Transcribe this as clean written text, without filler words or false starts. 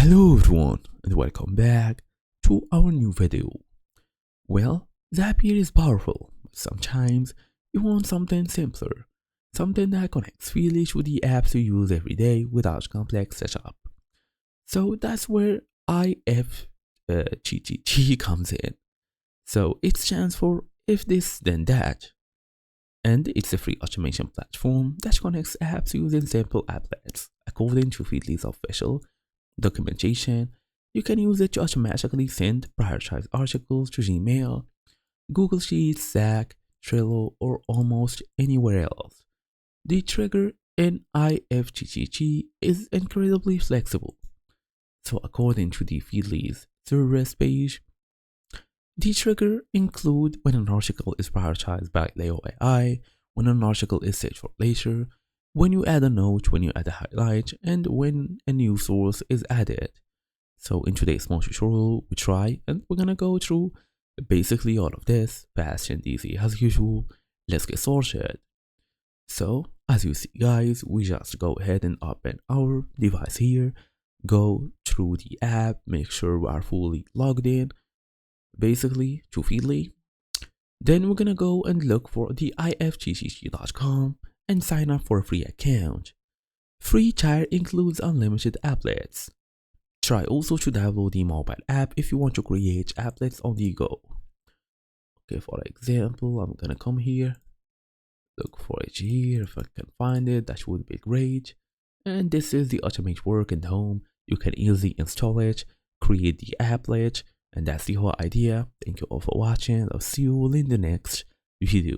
Hello everyone and welcome back to our new video. Well, the app here is powerful, but sometimes you want something simpler, something that connects freely to the apps you use every day without complex setup. So that's where IFTTT comes in. So it stands for if this then that. And it's a free automation platform that connects apps using simple applets according to Feedly's official documentation. You can use it to automatically send prioritized articles to Gmail, Google Sheets, Slack, Trello, or almost anywhere else. The trigger in IFTTT is incredibly flexible. So according to the Feedly's service page, the trigger include when an article is prioritized by Leo AI, when an article is set for later, when you add a note, when you add a highlight, and when a new source is added. So in today's small tutorial, we try and we're gonna go through basically all of this, fast and easy as usual. Let's get started. So as you see guys, we just go ahead and open our device here, go through the app, make sure we are fully logged in, basically to Feedly. Then we're gonna go and look for the IFTTT.com and sign up for a free account. Free tier includes unlimited applets. Try also to download the mobile app if you want to create applets on the go. Okay, for example, I'm gonna come here, look for it here. If I can find it, that would be great. And this is the automate work and home. You can easily install it, create the applet, and that's the whole idea. Thank you all for watching. I'll see you all in the next video.